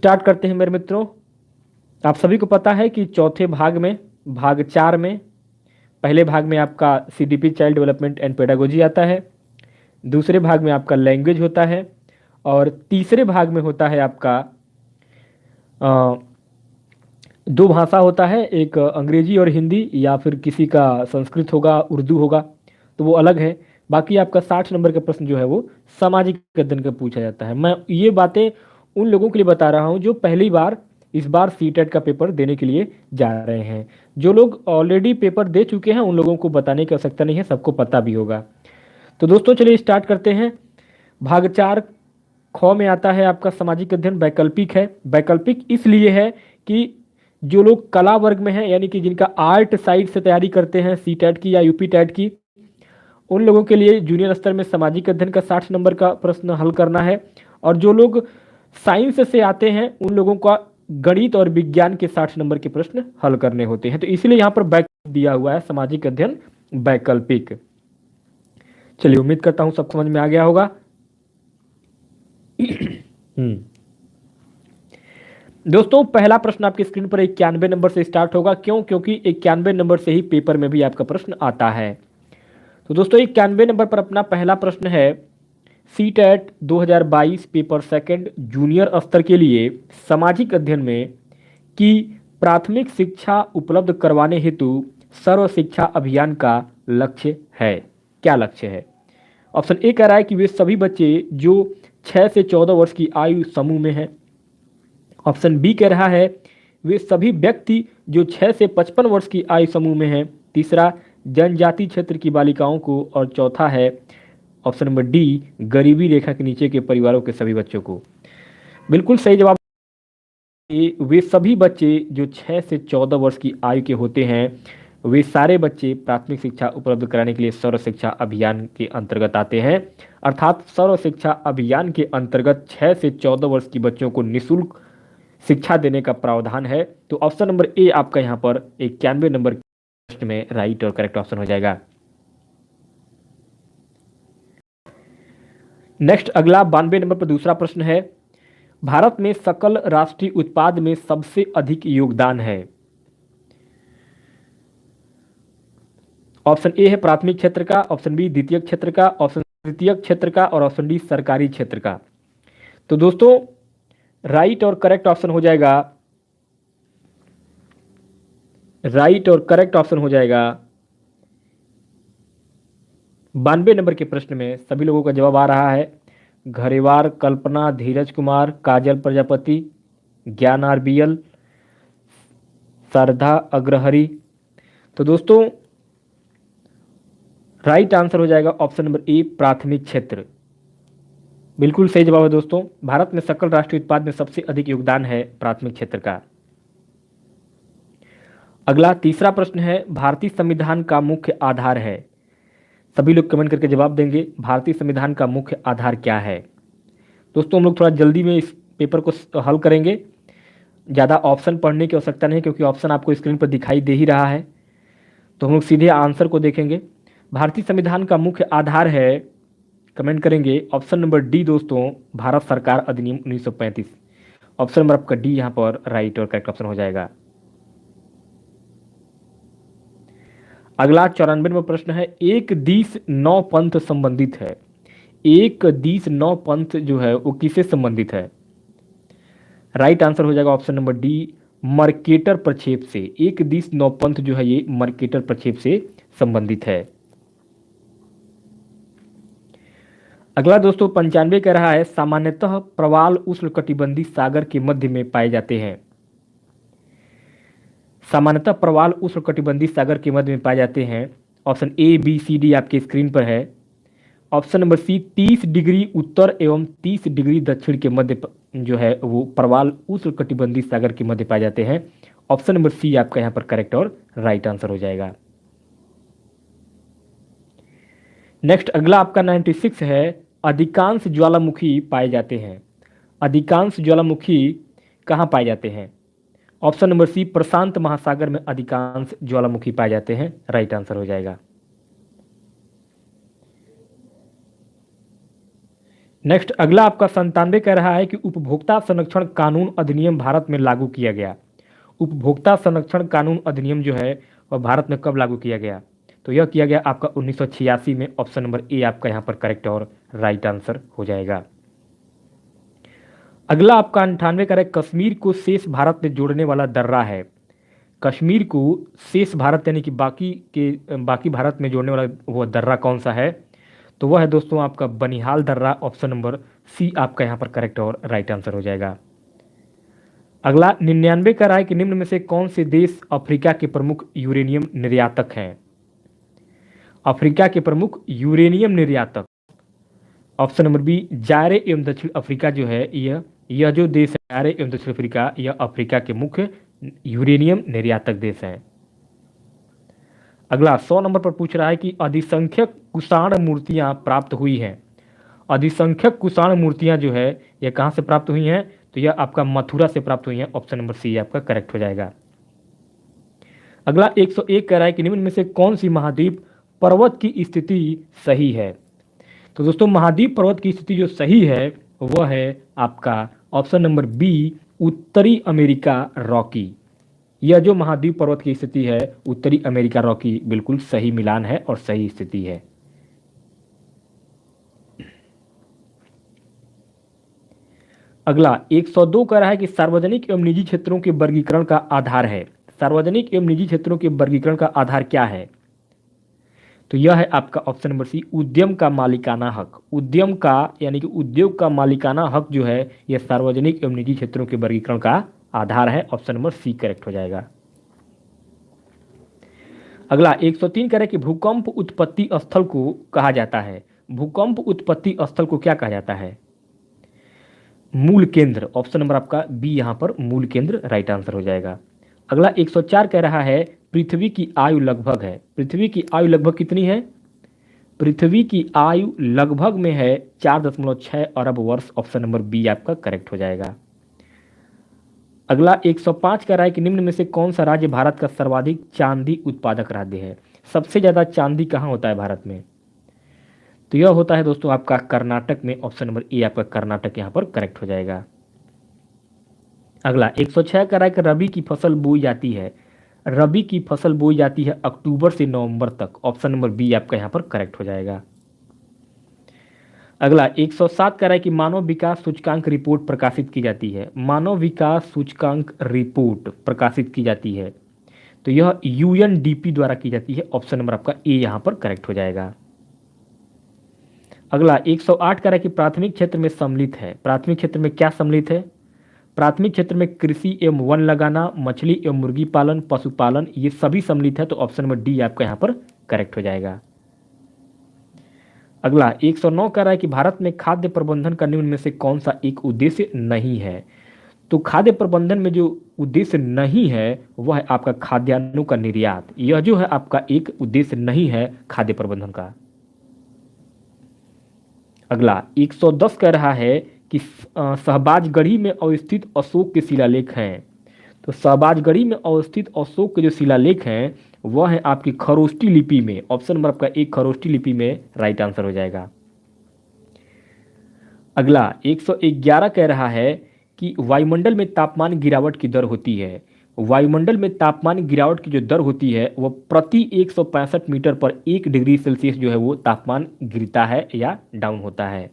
Start करते हैं मेरे मित्रों। आप सभी को पता है कि चौथे भाग में, भाग 4 में, पहले भाग में आपका CDP child development and pedagogy आता है, दूसरे भाग में आपका लैंग्वेज होता है और तीसरे भाग में होता है आपका अ, दो भाषा होता है, एक अंग्रेजी और हिंदी, या फिर किसी का संस्कृत होगा, उर्दू होगा, तो वो अलग है। बाकी आपका 60 नंबर का प्रश्न जो है वो सामाजिक अध्ययन का पूछा जाता है। मैं ये बातें उन लोगों के लिए बता रहा हूँ जो पहली बार इस बार सीटेट का पेपर देने के लिए जा रहे हैं। जो लोग ऑलरेडी पेपर दे चुके हैं उन लोगों को बताने की आवश्यकता नहीं है, सबको पता भी होगा। तो दोस्तों चलिए स्टार्ट करते हैं। भाग 4 ख में आता है आपका सामाजिक अध्ययन वैकल्पिक है। वैकल्पिक इसलिए है कि जो लोग कला वर्ग में हैं, यानी कि जिनका आर्ट साइड से तैयारी करते हैं सी टेट की या यूपी टेट की, उन लोगों के लिए जूनियर स्तर में सामाजिक अध्ययन का 60 नंबर का प्रश्न हल करना है। और जो लोग साइंस से आते हैं उन लोगों का गणित और विज्ञान के 60 नंबर के प्रश्न हल करने होते हैं। तो इसलिए यहाँ पर वैकल्पिक दिया हुआ है, सामाजिक अध्ययन वैकल्पिक। चलिए उम्मीद करता हूँ सब समझ में आ गया होगा। दोस्तों पहला प्रश्न आपकी स्क्रीन पर 91 नंबर से स्टार्ट होगा। क्यों? क्योंकि 91 नंबर से ही पेपर में भी आपका प्रश्न आता है। तो दोस्तों 91 नंबर पर अपना पहला प्रश्न है, C TET 2022 paper second junior स्तर के लिए सामाजिक अध्ययन में की प्राथमिक शिक्षा उपलब्ध करवाने हेतु सर्व शिक्षा अभियान का लक्ष्य है। क्या लक्ष्य है? ऑप्शन ए कह रहा है कि वे सभी बच्चे जो 6 से 14 वर्ष की आयु समूह में हैं। ऑप्शन बी कह रहा है वे सभी व्यक्ति जो 6 से 55 वर्ष की आयु समूह में हैं। तीसरा, जनजाति क्षेत्र की बालिकाओं को। और चौथा है ऑप्शन नंबर डी, गरीबी रेखा के नीचे के परिवारों के सभी बच्चों को। बिल्कुल सही जवाब। वे सभी बच्चे जो 6 से 14 वर्ष की आयु के होते हैं, वे सारे बच्चे प्राथमिक शिक्षा उपलब्ध कराने के लिए सर्व शिक्षा अभियान के अंतर्गत आते हैं। अर्थात सर्व शिक्षा अभियान के अंतर्गत 6 से 14 वर्ष की बच्चों को निःशुल्क शिक्षा देने का प्रावधान है। तो ऑप्शन नंबर ए आपका यहाँ पर 91 नंबर प्रश्न में राइट और करेक्ट ऑप्शन हो जाएगा। नेक्स्ट अगला 92 नंबर पर दूसरा प्रश्न है, भारत में सकल राष्ट्रीय उत्पाद में सबसे अधिक योगदान है। ऑप्शन ए है प्राथमिक क्षेत्र का, ऑप्शन बी द्वितीय क्षेत्र का, ऑप्शन तृतीय क्षेत्र का और ऑप्शन डी सरकारी क्षेत्र का। तो दोस्तों राइट और करेक्ट ऑप्शन हो जाएगा, राइट और करेक्ट ऑप्शन हो जाएगा 92 नंबर के प्रश्न में सभी लोगों का जवाब आ रहा है। घरेवार कल्पना, धीरज कुमार, काजल प्रजापति, ज्ञान आरबीएल, श्रद्धा अग्रहरी। तो दोस्तों राइट आंसर हो जाएगा ऑप्शन नंबर ए, प्राथमिक क्षेत्र। बिल्कुल सही जवाब है दोस्तों। भारत में सकल राष्ट्रीय उत्पाद में सबसे अधिक योगदान है प्राथमिक क्षेत्र का। अगला तीसरा प्रश्न है, भारतीय संविधान का मुख्य आधार है। सभी लोग कमेंट करके जवाब देंगे, भारतीय संविधान का मुख्य आधार क्या है। दोस्तों हम लोग थोड़ा जल्दी में इस पेपर को हल करेंगे, ज़्यादा ऑप्शन पढ़ने की आवश्यकता नहीं क्योंकि ऑप्शन आपको स्क्रीन पर दिखाई दे ही रहा है। तो हम लोग सीधे आंसर को देखेंगे। भारतीय संविधान का मुख्य आधार है, कमेंट करेंगे ऑप्शन नंबर डी दोस्तों, भारत सरकार अधिनियम 1935। ऑप्शन नंबर आपका डी यहाँ पर राइट और करेक्ट ऑप्शन हो जाएगा। अगला 94 नंबर प्रश्न है, एक दिस नौ पंथ संबंधित है। एक दिस नौ पंथ जो है वो किससे संबंधित है? राइट आंसर हो जाएगा ऑप्शन नंबर डी, मर्केटर प्रक्षेप से। एक दिस नौ पंथ जो है ये मर्केटर प्रक्षेप से संबंधित है। अगला दोस्तों 95 कह रहा है, सामान्यतः प्रवाल उष्णकटिबंधीय सागर के मध्य में पाए जाते हैं। सामान्यतः प्रवाल उष्णकटिबंधीय सागर के मध्य में पाए जाते हैं। Option A B C D आपके स्क्रीन पर है। ऑप्शन नंबर सी, 30 डिग्री उत्तर एवं 30 डिग्री दक्षिण के मध्य जो है वो प्रवाल उष्णकटिबंधीय सागर के मध्य पाए जाते हैं। ऑप्शन नंबर सी आपका यहाँ पर करेक्ट और राइट आंसर हो जाएगा। नेक्स्ट अगला आपका 96 है, अधिकांश ज्वालामुखी पाए जाते हैं। अधिकांश ज्वालामुखी कहाँ पाए जाते हैं? ऑप्शन नंबर सी, प्रशांत महासागर में अधिकांश ज्वालामुखी पाए जाते हैं। राइट आंसर हो जाएगा। नेक्स्ट अगला आपका 97 कह रहा है कि उपभोक्ता संरक्षण कानून अधिनियम भारत में लागू किया गया। उपभोक्ता संरक्षण कानून अधिनियम जो है वह भारत में कब लागू किया गया? तो यह किया गया आपका 1986 में। ऑप्शन नंबर ए आपका यहाँ पर करेक्ट और राइट आंसर हो जाएगा। अगला आपका 98 कह रहा है कश्मीर को शेष भारत में जोड़ने वाला दर्रा है। कश्मीर को शेष भारत यानी कि बाकी भारत में जोड़ने वाला वो दर्रा कौन सा है? तो वह है दोस्तों आपका बनिहाल दर्रा। ऑप्शन नंबर सी आपका यहाँ पर करेक्ट और राइट आंसर हो जाएगा। अगला 99 का रहा है कि निम्न में से कौन से देश अफ्रीका के प्रमुख यूरेनियम निर्यातक हैं? अफ्रीका के प्रमुख यूरेनियम निर्यातक, ऑप्शन नंबर बी जायरे एवं दक्षिण अफ्रीका जो है यह जो देश है जायरे एवं दक्षिण अफ्रीका, यह अफ्रीका के मुख्य यूरेनियम निर्यातक देश हैं। अगला 100 नंबर पर पूछ रहा है कि अधिसंख्यक कुषाण मूर्तियां प्राप्त हुई हैं। अधिसंख्यक कुषाण मूर्तियां जो है यह कहाँ से प्राप्त हुई हैं? तो यह आपका मथुरा से प्राप्त हुई हैं। ऑप्शन नंबर सी आपका करेक्ट हो जाएगा। अगला 101 कह रहा है कि निम्न में से कौन सी महाद्वीप पर्वत की स्थिति सही है? तो दोस्तों महाद्वीप पर्वत की स्थिति जो सही है वह है आपका ऑप्शन नंबर बी उत्तरी अमेरिका रॉकी। यह जो महाद्वीप पर्वत की स्थिति है उत्तरी अमेरिका रॉकी बिल्कुल सही मिलान है और सही स्थिति है। अगला 102 कह रहा है कि सार्वजनिक एवं निजी क्षेत्रों के वर्गीकरण का आधार है। सार्वजनिक एवं निजी क्षेत्रों के वर्गीकरण का आधार क्या है? तो यह है आपका ऑप्शन नंबर सी उद्यम का मालिकाना हक। उद्यम का यानी कि उद्योग का मालिकाना हक जो है यह सार्वजनिक एवं निजी क्षेत्रों के वर्गीकरण का आधार है। ऑप्शन नंबर सी करेक्ट हो जाएगा। अगला 103 कह रहा है कि भूकंप उत्पत्ति स्थल को कहा जाता है। भूकंप उत्पत्ति स्थल को क्या कहा जाता है? मूल केंद्र। ऑप्शन नंबर आपका बी यहाँ पर मूल केंद्र राइट आंसर हो जाएगा। अगला 104 कह रहा है पृथ्वी की आयु लगभग है। पृथ्वी की आयु लगभग कितनी है? पृथ्वी की आयु लगभग में है 4.6 अरब वर्ष। ऑप्शन नंबर बी आपका करेक्ट हो जाएगा। अगला 105 कह रहा है कि निम्न में से कौन सा राज्य भारत का सर्वाधिक चांदी उत्पादक राज्य है? सबसे ज्यादा चांदी कहाँ होता है भारत में? तो यह होता है दोस्तों आपका कर्नाटक में। ऑप्शन नंबर ए आपका कर्नाटक यहाँ पर करेक्ट हो जाएगा। अगला 106 कह रहा है कि रबी की फसल बोई जाती है। रबी की फसल बोई जाती है अक्टूबर से नवंबर तक। ऑप्शन नंबर बी आपका यहाँ पर करेक्ट हो जाएगा। अगला 107 कह रहा है कि मानव विकास सूचकांक रिपोर्ट प्रकाशित की जाती है। मानव विकास सूचकांक रिपोर्ट प्रकाशित की जाती है तो यह यूएनडीपी द्वारा की जाती है। ऑप्शन नंबर आपका ए यहाँ पर करेक्ट हो जाएगा। अगला 108 कह रहा है कि प्राथमिक क्षेत्र में सम्मिलित है। प्राथमिक क्षेत्र में क्या सम्मिलित है? प्राथमिक क्षेत्र में कृषि एवं वन लगाना, मछली एवं मुर्गी पालन, पशुपालन, ये सभी सम्मिलित है। तो ऑप्शन नंबर डी आपका यहाँ पर करेक्ट हो जाएगा। अगला 109 कह रहा है कि भारत में खाद्य प्रबंधन का निम्न में से कौन सा एक उद्देश्य नहीं है? तो खाद्य प्रबंधन में जो उद्देश्य नहीं है वह है आपका खाद्यान्नों का निर्यात। यह जो है आपका एक उद्देश्य नहीं है खाद्य प्रबंधन का। अगला 110 कह रहा है कि शहबाजगढ़ी में अवस्थित अशोक के शिलालेख हैं। तो शहबाजगढ़ी में अवस्थित अशोक के जो शिलालेख हैं वह है आपकी खरोष्टी लिपि में। ऑप्शन नंबर आपका एक खरोष्टी लिपि में राइट आंसर हो जाएगा। अगला 111 कह रहा है कि वायुमंडल में तापमान गिरावट की दर होती है। वायुमंडल में तापमान गिरावट की जो दर होती है वह प्रति 165 मीटर पर 1 डिग्री सेल्सियस जो है वो तापमान गिरता है या डाउन होता है।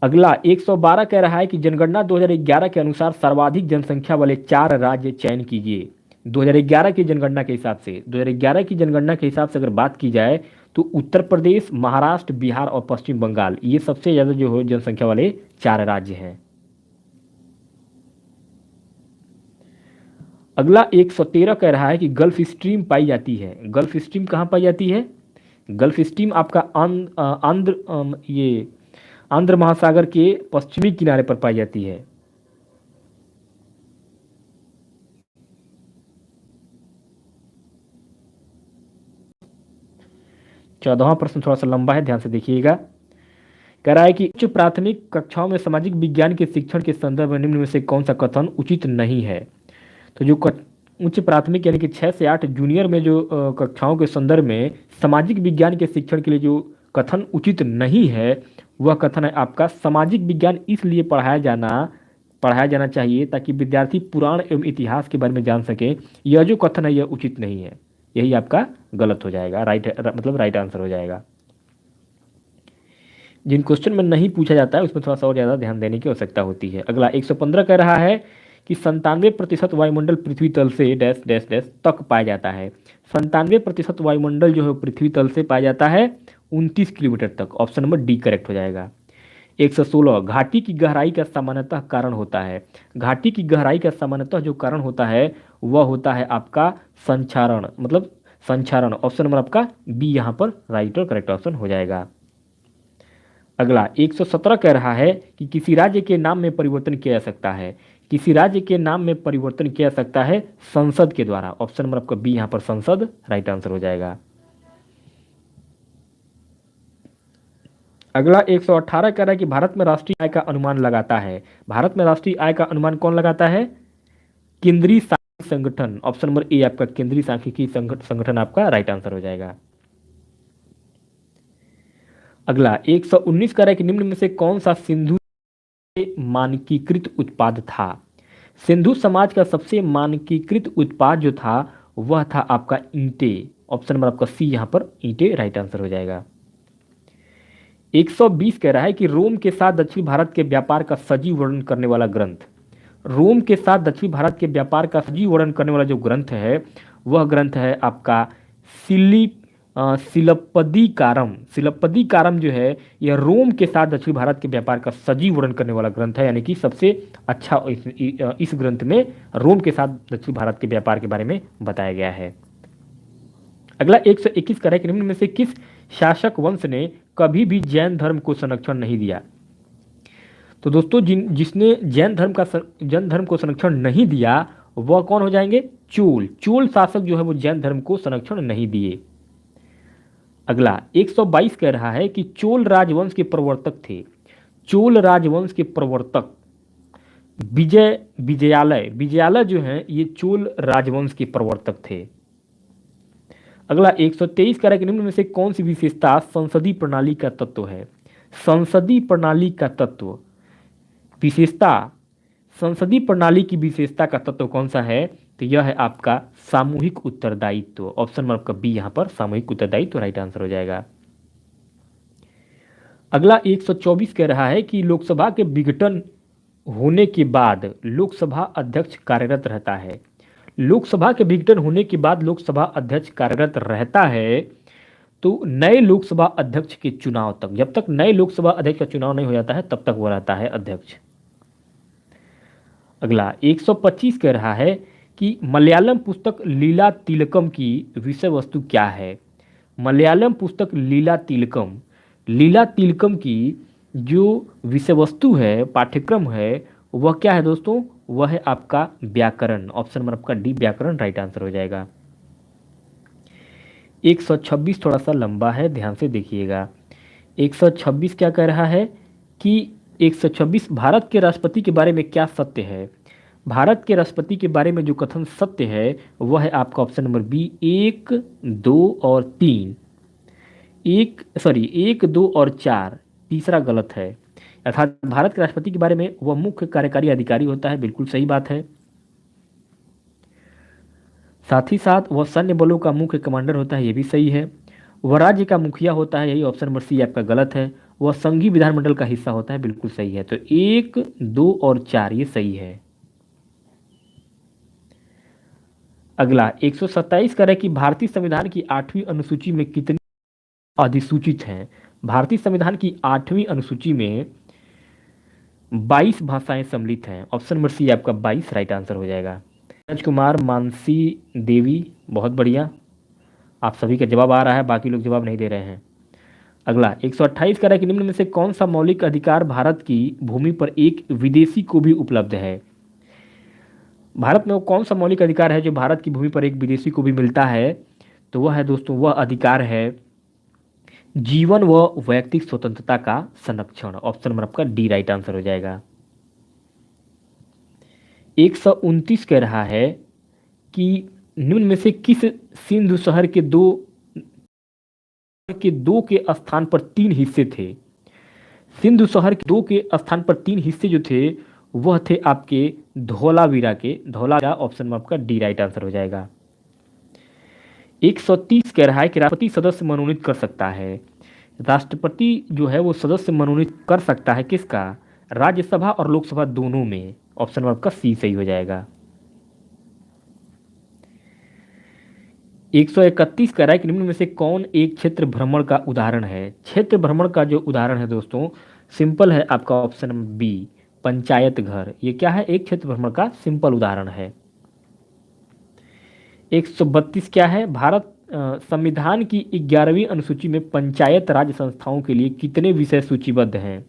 अगला 112 कह रहा है कि जनगणना 2011 के अनुसार सर्वाधिक जनसंख्या वाले 4 राज्य चयन कीजिए। 2011 की जनगणना के हिसाब से 2011 की जनगणना के हिसाब से अगर बात की जाए तो उत्तर प्रदेश, महाराष्ट्र, बिहार और पश्चिम बंगाल ये सबसे ज़्यादा जो है जनसंख्या वाले 4 राज्य हैं। अगला 113 कह रहा है कि गल्फ स्ट्रीम पाई जाती है। गल्फ स्ट्रीम कहाँ पाई जाती है? गल्फ स्ट्रीम आपका आंध्र महासागर के पश्चिमी किनारे पर पाई जाती है। चौदहवां प्रश्न थोड़ा सा लंबा है, ध्यान से देखिएगा। कह रहा है कि उच्च प्राथमिक कक्षाओं में सामाजिक विज्ञान के शिक्षण के संदर्भ में निम्न में से कौन सा कथन उचित नहीं है? तो जो उच्च प्राथमिक यानी कि 6 से 8 जूनियर में जो कक्षाओं के संदर्भ में सामाजिक विज्ञान के शिक्षण के लिए जो कथन उचित नहीं है, वह कथन है आपका सामाजिक विज्ञान इसलिए पढ़ाया जाना चाहिए ताकि विद्यार्थी पुराण एवं इतिहास के बारे में जान सके। यह जो कथन है यह उचित नहीं है, यही आपका गलत हो जाएगा, मतलब राइट आंसर हो जाएगा। जिन क्वेश्चन में नहीं पूछा जाता है उसमें थोड़ा सा और ज़्यादा ध्यान देने की आवश्यकता होती है। अगला 115 कह रहा है कि 97% वायुमंडल पृथ्वी तल से डैश डैश डैश तक पाया जाता है। 97% वायुमंडल जो है पृथ्वी तल से पाया जाता है 29 किलोमीटर तक। ऑप्शन नंबर डी करेक्ट हो जाएगा। 116 घाटी की गहराई का सामान्यतः कारण होता है। घाटी की गहराई का सामान्यतः जो कारण होता है वह होता है आपका संक्षारण, मतलब संक्षारण। ऑप्शन नंबर आपका बी यहाँ पर राइट और करेक्ट ऑप्शन हो जाएगा। अगला 117 कह रहा है कि किसी राज्य के नाम में परिवर्तन किया जा सकता है। किसी राज्य के नाम में परिवर्तन किया जा सकता है संसद के द्वारा। ऑप्शन नंबर आपका बी यहाँ पर संसद राइट आंसर हो जाएगा। अगला 118 कह रहा है कि भारत में राष्ट्रीय आय का अनुमान लगाता है। भारत में राष्ट्रीय आय का अनुमान कौन लगाता है? केंद्रीय सांख्यिकी संगठन। ऑप्शन नंबर ए आपका केंद्रीय सांख्यिकी संगठन आपका राइट आंसर हो जाएगा। अगला 119 कह रहा है कि निम्न में से कौन सा सिंधु मानकीकृत उत्पाद था? सिंधु समाज का सबसे मानकीकृत उत्पाद जो था वह था आपका ईंटें। ऑप्शन नंबर आपका सी यहाँ पर ईंटें राइट आंसर हो जाएगा। 120 कह रहा है कि रोम के साथ दक्षिण भारत के व्यापार का सजीव वर्णन करने वाला ग्रंथ। रोम के साथ दक्षिण भारत के व्यापार का सजीव वर्णन करने वाला जो ग्रंथ है वह ग्रंथ है आपका सिलप्पदिकारम। सिलप्पदिकारम जो है यह रोम के साथ दक्षिण भारत के व्यापार का सजीव वर्णन करने वाला ग्रंथ है, यानी कि सबसे अच्छा इस ग्रंथ में रोम के साथ दक्षिण भारत के व्यापार के बारे में बताया गया है। अगला 121 कह रहा है कि निम्न में से किस शासक वंश ने कभी भी जैन धर्म को संरक्षण नहीं दिया? तो दोस्तों जिसने जैन धर्म को संरक्षण नहीं दिया वह कौन हो जाएंगे? चोल शासक जो है वो जैन धर्म को संरक्षण नहीं दिए। अगला 122 कह रहा है कि चोल राजवंश के प्रवर्तक थे। चोल राजवंश के प्रवर्तक विजयालय जो है ये चोल राजवंश के प्रवर्तक थे। अगला 123 कह रहा है कि निम्न में से कौन सी विशेषता संसदीय प्रणाली का तत्व है? संसदीय प्रणाली का तत्व विशेषता, संसदीय प्रणाली की विशेषता का तत्व कौन सा है? तो यह है आपका सामूहिक उत्तरदायित्व। ऑप्शन नंबर आपका बी यहाँ पर सामूहिक उत्तरदायित्व राइट आंसर हो जाएगा। अगला 124 कह रहा है कि लोकसभा के विघटन होने के बाद लोकसभा अध्यक्ष कार्यरत रहता है। लोकसभा के विघटन होने के बाद लोकसभा अध्यक्ष कार्यरत रहता है तो नए लोकसभा अध्यक्ष के चुनाव तक, जब तक नए लोकसभा अध्यक्ष का चुनाव नहीं हो जाता है तब तक वो रहता है अध्यक्ष। अगला 125 कह रहा है कि मलयालम पुस्तक लीला तिलकम की विषय वस्तु क्या है? मलयालम पुस्तक लीला तिलकम की जो विषय वस्तु है, पाठ्यक्रम है, वह क्या है दोस्तों? वह है आपका व्याकरण। ऑप्शन नंबर आपका डी व्याकरण राइट आंसर हो जाएगा। 126 थोड़ा सा लंबा है, ध्यान से देखिएगा। 126 क्या कह रहा है कि 126 भारत के राष्ट्रपति के बारे में क्या सत्य है? भारत के राष्ट्रपति के बारे में जो कथन सत्य है वह है आपका ऑप्शन नंबर बी 1, 2 और 3। 1, 2 और 4 तीसरा गलत है। अर्थात भारत के राष्ट्रपति के बारे में वह मुख्य कार्यकारी अधिकारी होता है, बिल्कुल सही बात है। साथ ही साथ वह सैन्य बलों का मुख्य कमांडर होता है, ये भी सही है। वह राज्य का मुखिया होता है, यही ऑप्शन नंबर सी आपका गलत है। वह संघीय विधानमंडल का हिस्सा होता है, बिल्कुल सही है। तो 1, 2 और 4 ये सही है। अगला 127 कह रहा है कि भारतीय संविधान की 8वीं अनुसूची में कितनी अधिसूचित हैं? भारतीय संविधान की 8वीं अनुसूची में 22 भाषाएं सम्मिलित हैं। ऑप्शन नंबर सी आपका 22 राइट आंसर हो जाएगा। राजकुमार, मानसी देवी, बहुत बढ़िया, आप सभी का जवाब आ रहा है, बाकी लोग जवाब नहीं दे रहे हैं। अगला 128 कह रहा है कि निम्न में से कौन सा मौलिक अधिकार भारत की भूमि पर एक विदेशी को भी उपलब्ध है? भारत में वो कौन सा मौलिक अधिकार है जो भारत की भूमि पर एक विदेशी को भी मिलता है? तो वह है दोस्तों, वह अधिकार है जीवन व वैयक्तिक स्वतंत्रता का संरक्षण। ऑप्शन नंबर आपका डी राइट आंसर हो जाएगा। 129 कह रहा है कि निम्न में से किस सिंधु शहर के दो के स्थान पर तीन हिस्से थे। सिंधु शहर के दो के स्थान पर तीन हिस्से जो थे वह थे आपके धौलावीरा के। धौलावीरा ऑप्शन में आपका डी राइट आंसर हो जाएगा। 130 कह रहा है कि राष्ट्रपति सदस्य मनोनीत कर सकता है। राष्ट्रपति जो है वो सदस्य मनोनीत कर सकता है किसका, राज्यसभा और लोकसभा दोनों में। ऑप्शन में आपका सी सही हो जाएगा। 131 कह रहा है कि निम्न में से कौन एक क्षेत्र भ्रमण का उदाहरण है। क्षेत्र भ्रमण का जो उदाहरण है दोस्तों सिंपल है आपका ऑप्शन बी, पंचायत घर। ये क्या है, एक क्षेत्र भ्रमण का सिंपल उदाहरण है। 132 क्या है, भारत संविधान की 11वीं अनुसूची में पंचायत राज संस्थाओं के लिए कितने विषय सूचीबद्ध हैं।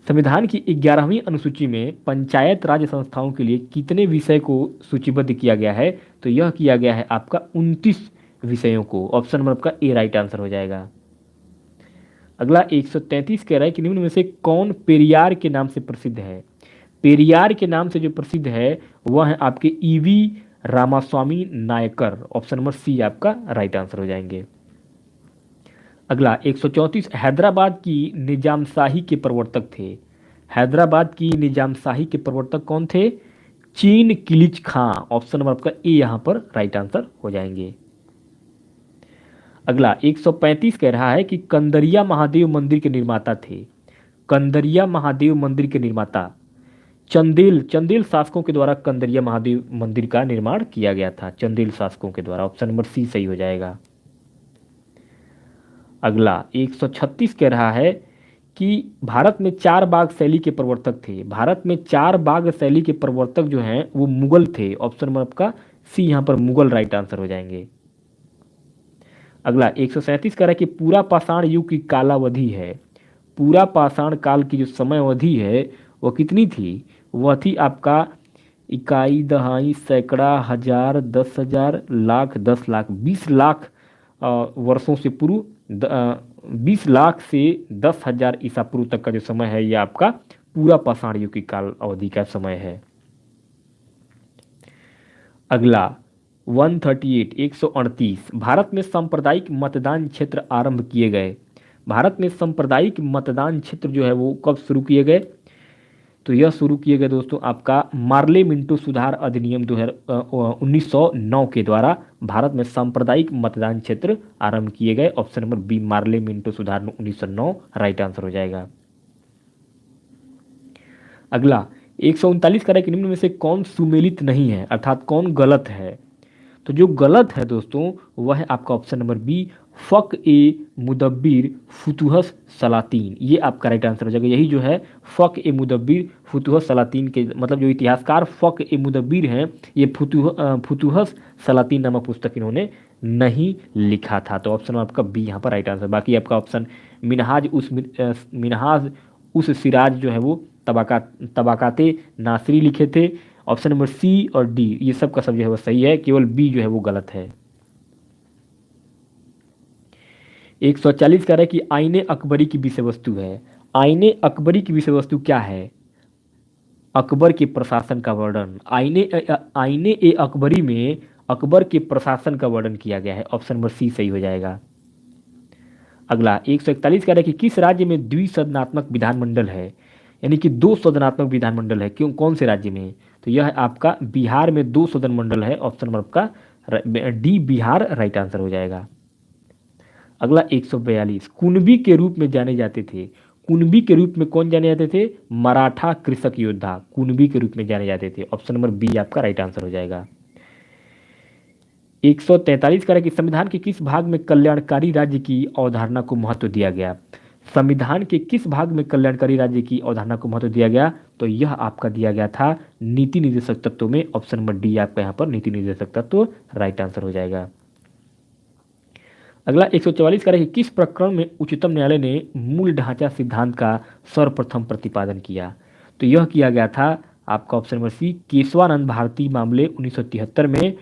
संविधान की 11वीं अनुसूची में पंचायत राज संस्थाओं के लिए कितने विषय को सूचीबद्ध किया गया है, तो यह किया गया है आपका 29 विषयों को। ऑप्शन नंबर आपका ए राइट आंसर हो जाएगा। अगला 133 कह रहा है कि निम्न में से कौन पेरियार के नाम से प्रसिद्ध है। पेरियार के नाम से जो प्रसिद्ध है वह है आपके E V Ramaswamy Naicker. Option number C आपका राइट आंसर हो जाएंगे। अगला 134 हैदराबाद की निजामशाही के प्रवर्तक थे। हैदराबाद की निजामशाही के प्रवर्तक कौन थे, चीन किलिच खां। ऑप्शन नंबर आपका ए यहाँ पर राइट आंसर हो जाएंगे। अगला 135 कह रहा है कि कंदरिया महादेव मंदिर के निर्माता थे। कंदरिया महादेव मंदिर के निर्माता चंदेल शासकों के द्वारा कंदरिया महादेव मंदिर का निर्माण किया गया था, चंदेल शासकों के द्वारा। ऑप्शन नंबर सी सही हो जाएगा। अगला 136 कह रहा है कि भारत में चार बाग शैली के प्रवर्तक थे। भारत में चार बाग शैली के प्रवर्तक जो हैं वो मुगल थे। ऑप्शन नंबर आपका सी यहाँ पर मुगल राइट आंसर हो जाएंगे। अगला 137 कह रहा है कि पूरा पाषाण युग की कालावधि है। पूरा पाषाण काल की जो समय अवधि है वह कितनी थी, वह थी आपका इकाई, दहाई, सैकड़ा, हजार, 10,000, लाख, 10 लाख, 20 लाख वर्षों से पूर्व 20 लाख से 10,000 ईसा पूर्व तक का जो समय है यह आपका पूरा पाषाण युग की काल अवधि का समय है। अगला 138 भारत में सांप्रदायिक मतदान क्षेत्र आरंभ किए गए। भारत में सांप्रदायिक मतदान क्षेत्र जो है वो कब शुरू किए गए, तो यह शुरू किए गए दोस्तों आपका मार्ले मिंटो सुधार अधिनियम 1909 के द्वारा भारत में सांप्रदायिक मतदान क्षेत्र आरंभ किए गए। Option number B Morley Minto सुधार 1909 राइट आंसर हो जाएगा। अगला 139 कह रहा है कि निम्न में से कौन सुमेलित नहीं है, अर्थात कौन गलत है। तो जो गलत है दोस्तों वह है आपका ऑप्शन नंबर बी फ़क ए मुदब्बिर फुतुहस सलातीन। ये आपका राइट आंसर हो जाएगा। यही जो है फ़क ए मुदब्बिर फुतुहस सलातीन के मतलब जो इतिहासकार फ़क ए मुदब्बिर हैं ये फुतुहस सलातीन नामक पुस्तक इन्होंने नहीं लिखा था। तो ऑप्शन आपका बी यहाँ पर राइट आंसर। बाकी आपका ऑप्शन मिनहाज उस सिराज जो है वो तबाकाते नासरी लिखे थे। ऑप्शन नंबर सी और डी ये सब का सब जो है वो सही है, केवल बी जो है वो गलत है। 140 कह रहा है कि आईने अकबरी की विषय वस्तु है। आईने अकबरी की विषय वस्तु क्या है, अकबर के प्रशासन का वर्णन। आईने ए अकबरी में अकबर के प्रशासन का वर्णन किया गया है। ऑप्शन नंबर सी सही हो जाएगा। अगला 141 कह रहा है कि किस राज्य में द्विसदनात्मक विधानमंडल है, यानी कि 2 सदनात्मक विधानमंडल है, क्यों कौन से राज्य में, तो यह है आपका बिहार में 2 सदन मंडल है। ऑप्शन नंबर आपका डी बिहार राइट आंसर हो जाएगा। अगला 142 कुणबी के रूप में जाने जाते थे। कुणबी के रूप में कौन जाने जाते थे, मराठा कृषक योद्धा कुणबी के रूप में जाने जाते थे। ऑप्शन नंबर बी आपका राइट आंसर हो जाएगा। 143 कह रहा है कि संविधान के किस भाग में कल्याणकारी राज्य की अवधारणा को महत्व दिया गया। संविधान के किस भाग में कल्याणकारी राज्य की अवधारणा को महत्व दिया गया, तो यह आपका दिया गया था नीति निर्देशक तत्व में। ऑप्शन नंबर डी आपका यहाँ पर नीति निर्देशक तत्व राइट आंसर हो जाएगा। अगला 144 कह रहा है कि किस प्रकरण में उच्चतम न्यायालय ने मूल ढांचा सिद्धांत का सर्वप्रथम प्रतिपादन किया, तो यह किया गया था आपका option number C Kesavananda Bharati मामले 1973 में।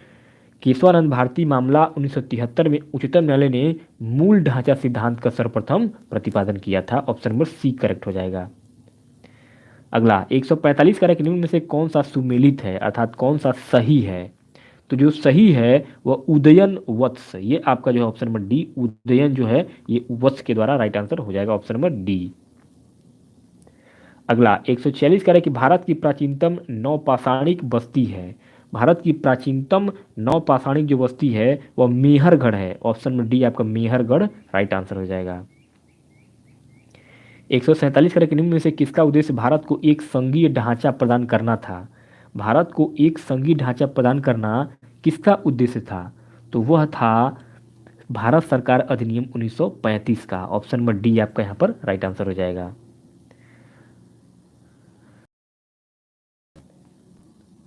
केशवानंद भारती मामला 1973 में उच्चतम न्यायालय ने मूल ढांचा सिद्धांत का सर्वप्रथम प्रतिपादन किया था। ऑप्शन नंबर सी करेक्ट हो जाएगा। अगला 145 कह रहा है कि निम्न में से कौन सा सुमेलित है, अर्थात कौन सा सही है, तो तो जो सही है वह उदयन वत्स, ये आपका जो है ऑप्शन नंबर डी, उदयन जो है ये वत्स के द्वारा राइट आंसर हो जाएगा ऑप्शन नंबर डी। अगला 146 कह रहा है कि भारत की प्राचीनतम नौपाषाणिक बस्ती है। भारत की प्राचीनतम नौपाषाणिक जो बस्ती है वह मेहरगढ़ है, ऑप्शन नंबर डी आपका मेहरगढ़ राइट आंसर हो जाएगा। 147 कह रहा है कि निम्न में से किसका उद्देश्य भारत को एक संघीय ढांचा प्रदान करना था। भारत को एक संघीय ढांचा प्रदान करना किसका उद्देश्य था, तो वह था भारत सरकार अधिनियम 1935 का, ऑप्शन नंबर डी आपका यहाँ पर राइट आंसर हो जाएगा।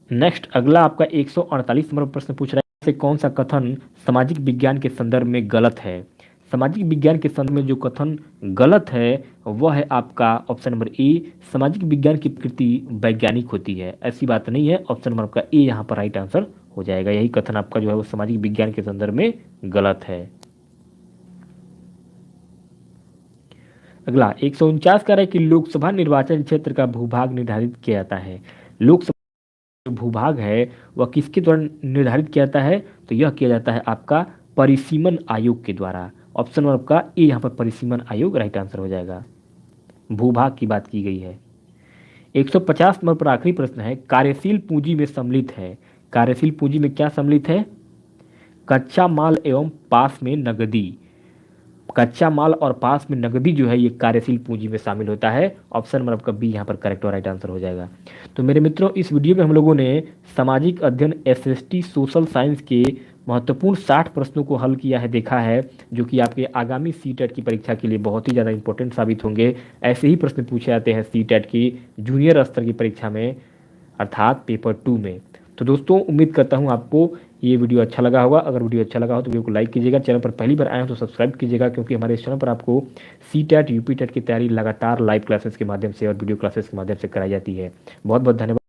नेक्स्ट अगला आपका 148 नंबर प्रश्न पूछ रहा है, से कौन सा कथन सामाजिक विज्ञान के संदर्भ में गलत है। सामाजिक विज्ञान के संदर्भ में जो कथन गलत है वह है आपका ऑप्शन नंबर ए, सामाजिक विज्ञान की प्रकृति वैज्ञानिक होती है। ऐसी बात नहीं है, ऑप्शन नंबर आपका ए यहाँ पर राइट आंसर हो जाएगा। यही कथन आपका जो है वो सामाजिक विज्ञान के संदर्भ में गलत है। अगला 149 कह रहा है कि लोकसभा निर्वाचन क्षेत्र का भूभाग निर्धारित किया जाता है। लोकसभा भूभाग है वह किसके द्वारा निर्धारित किया जाता है, तो यह किया जाता है आपका परिसीमन आयोग के द्वारा। ऑप्शन नंबर आपका ए यहाँ पर परिसीमन आयोग राइट आंसर हो जाएगा। भूभाग की बात की गई है। 150 नंबर पर आखिरी प्रश्न है, कार्यशील पूंजी में सम्मिलित है। कार्यशील पूंजी में क्या सम्मिलित है, कच्चा माल एवं पास में नगदी। कच्चा माल और पास में नगदी जो है ये कार्यशील पूंजी में शामिल होता है। ऑप्शन नंबर आपका बी यहाँ पर करेक्ट और राइट आंसर हो जाएगा। तो मेरे मित्रों इस वीडियो में हम लोगों ने सामाजिक अध्ययन एसएसटी सोशल साइंस के महत्वपूर्ण 60 प्रश्नों को हल किया है, देखा है, जो कि आपके आगामी सीटेट की परीक्षा के लिए बहुत ही ज़्यादा इंपॉर्टेंट साबित होंगे। ऐसे ही प्रश्न पूछे जाते हैं सीटेट की जूनियर स्तर की परीक्षा में, अर्थात पेपर 2 में। तो दोस्तों उम्मीद करता हूँ आपको ये वीडियो अच्छा लगा होगा। अगर वीडियो अच्छा लगा हो तो वीडियो को लाइक कीजिएगा, चैनल पर पहली बार आए हो तो सब्सक्राइब कीजिएगा, क्योंकि हमारे इस चैनल पर आपको सीटेट यूपी टेट की तैयारी लगातार लाइव क्लासेस के माध्यम से और वीडियो क्लासेस के माध्यम से कराई जाती है। बहुत बहुत धन्यवाद।